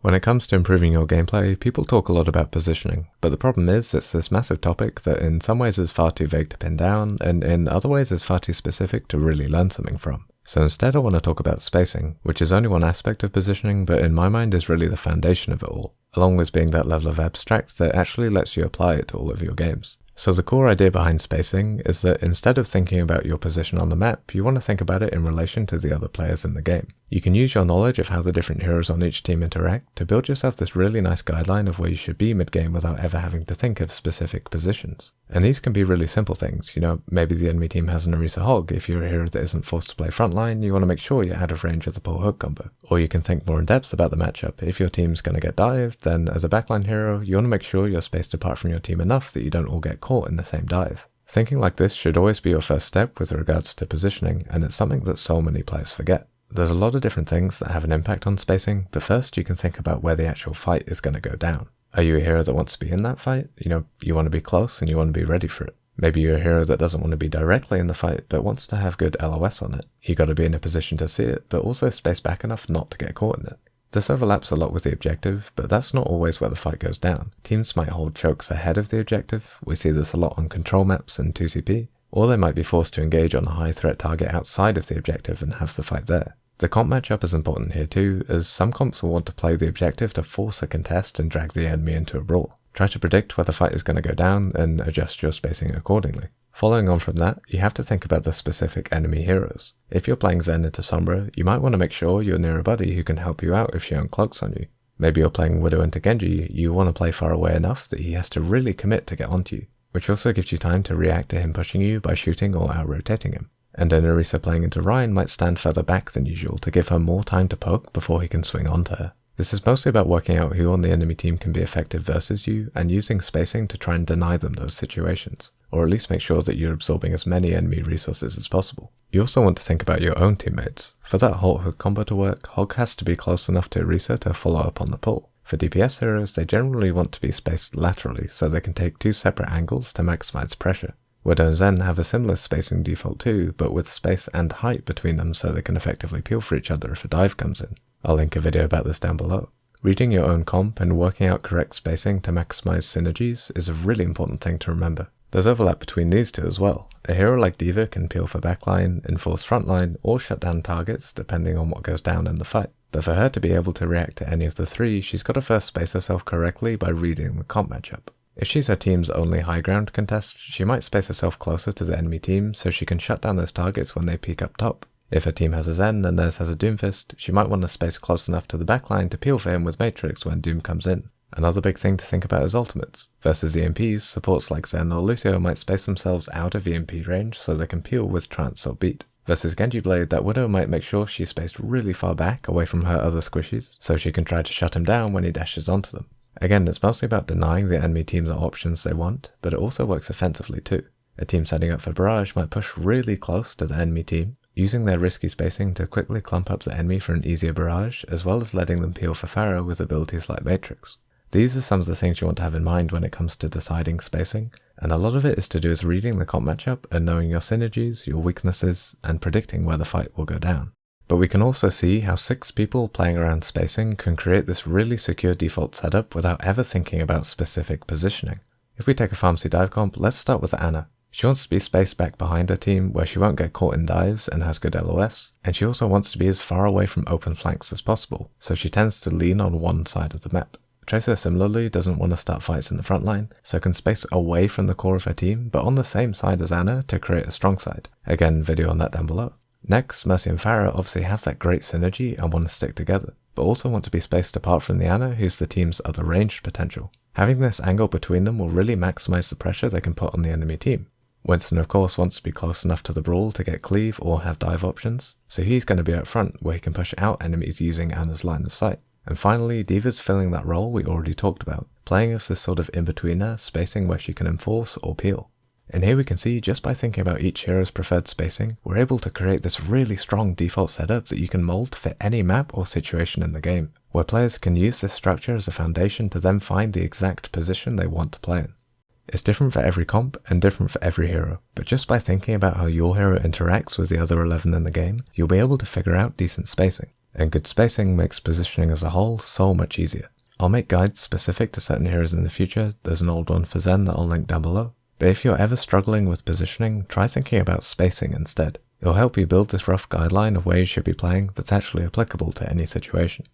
When it comes to improving your gameplay, people talk a lot about positioning, but the problem is it's this massive topic that in some ways is far too vague to pin down, and in other ways is far too specific to really learn something from. So instead I want to talk about spacing, which is only one aspect of positioning, but in my mind is really the foundation of it all, along with being that level of abstract that actually lets you apply it to all of your games. So the core idea behind spacing is that instead of thinking about your position on the map, you want to think about it in relation to the other players in the game. You can use your knowledge of how the different heroes on each team interact to build yourself this really nice guideline of where you should be mid-game without ever having to think of specific positions. And these can be really simple things, maybe the enemy team has an Orisa Hog. If you're a hero that isn't forced to play frontline, you want to make sure you're out of range of the pull hook combo. Or you can think more in depth about the matchup. If your team's going to get dived, then as a backline hero, you want to make sure you're spaced apart from your team enough that you don't all get caught in the same dive. Thinking like this should always be your first step with regards to positioning, and it's something that so many players forget. There's a lot of different things that have an impact on spacing, but first you can think about where the actual fight is going to go down. Are you a hero that wants to be in that fight? You want to be close and you want to be ready for it. Maybe you're a hero that doesn't want to be directly in the fight, but wants to have good LOS on it. You got to be in a position to see it, but also space back enough not to get caught in it. This overlaps a lot with the objective, but that's not always where the fight goes down. Teams might hold chokes ahead of the objective. We see this a lot on control maps and 2CP, or they might be forced to engage on a high threat target outside of the objective and have the fight there. The comp matchup is important here too, as some comps will want to play the objective to force a contest and drag the enemy into a brawl. Try to predict where the fight is going to go down and adjust your spacing accordingly. Following on from that, you have to think about the specific enemy heroes. If you're playing Zen into Sombra, you might want to make sure you're near a buddy who can help you out if she uncloaks on you. Maybe you're playing Widow into Genji, you want to play far away enough that he has to really commit to get onto you, which also gives you time to react to him pushing you by shooting or out-rotating him. And an Orisa playing into Rein might stand further back than usual to give her more time to poke before he can swing onto her. This is mostly about working out who on the enemy team can be effective versus you and using spacing to try and deny them those situations, or at least make sure that you're absorbing as many enemy resources as possible. You also want to think about your own teammates. For that Halt Hook combo to work, Hog has to be close enough to Orisa to follow up on the pull. For DPS heroes, they generally want to be spaced laterally so they can take two separate angles to maximize pressure. Widow and Zen have a similar spacing default too, but with space and height between them so they can effectively peel for each other if a dive comes in. I'll link a video about this down below. Reading your own comp and working out correct spacing to maximize synergies is a really important thing to remember. There's overlap between these two as well. A hero like D.Va can peel for backline, enforce frontline, or shut down targets depending on what goes down in the fight. But for her to be able to react to any of the three, she's got to first space herself correctly by reading the comp matchup. If she's her team's only high ground contest, she might space herself closer to the enemy team so she can shut down those targets when they peek up top. If her team has a Zen and theirs has a Doomfist, she might want to space close enough to the backline to peel for him with Matrix when Doom comes in. Another big thing to think about is ultimates. Versus EMPs, supports like Zen or Lucio might space themselves out of EMP range so they can peel with Trance or Beat. Versus Genji Blade, that Widow might make sure she's spaced really far back away from her other squishies so she can try to shut him down when he dashes onto them. Again, it's mostly about denying the enemy teams the options they want, but it also works offensively too. A team setting up for barrage might push really close to the enemy team, using their risky spacing to quickly clump up the enemy for an easier barrage, as well as letting them peel for Pharah with abilities like Matrix. These are some of the things you want to have in mind when it comes to deciding spacing, and a lot of it is to do with reading the comp matchup and knowing your synergies, your weaknesses, and predicting where the fight will go down. But we can also see how 6 people playing around spacing can create this really secure default setup without ever thinking about specific positioning. If we take a Pharmercy dive comp, let's start with Ana. She wants to be spaced back behind her team where she won't get caught in dives and has good LOS, and she also wants to be as far away from open flanks as possible, so she tends to lean on one side of the map. Tracer similarly doesn't want to start fights in the front line, so can space away from the core of her team, but on the same side as Ana to create a strong side. Again, video on that down below. Next, Mercy and Pharah obviously have that great synergy and want to stick together, but also want to be spaced apart from the Ana, who's the team's other ranged potential. Having this angle between them will really maximize the pressure they can put on the enemy team. Winston of course wants to be close enough to the brawl to get cleave or have dive options, so he's going to be out front where he can push out enemies using Ana's line of sight. And finally, D.Va's filling that role we already talked about, playing as this sort of in-betweener, spacing where she can enforce or peel. And here we can see, just by thinking about each hero's preferred spacing, we're able to create this really strong default setup that you can mold to fit any map or situation in the game, where players can use this structure as a foundation to then find the exact position they want to play in. It's different for every comp and different for every hero, but just by thinking about how your hero interacts with the other 11 in the game, you'll be able to figure out decent spacing. And good spacing makes positioning as a whole so much easier. I'll make guides specific to certain heroes in the future. There's an old one for Zen that I'll link down below. But if you're ever struggling with positioning, try thinking about spacing instead. It'll help you build this rough guideline of where you should be playing that's actually applicable to any situation.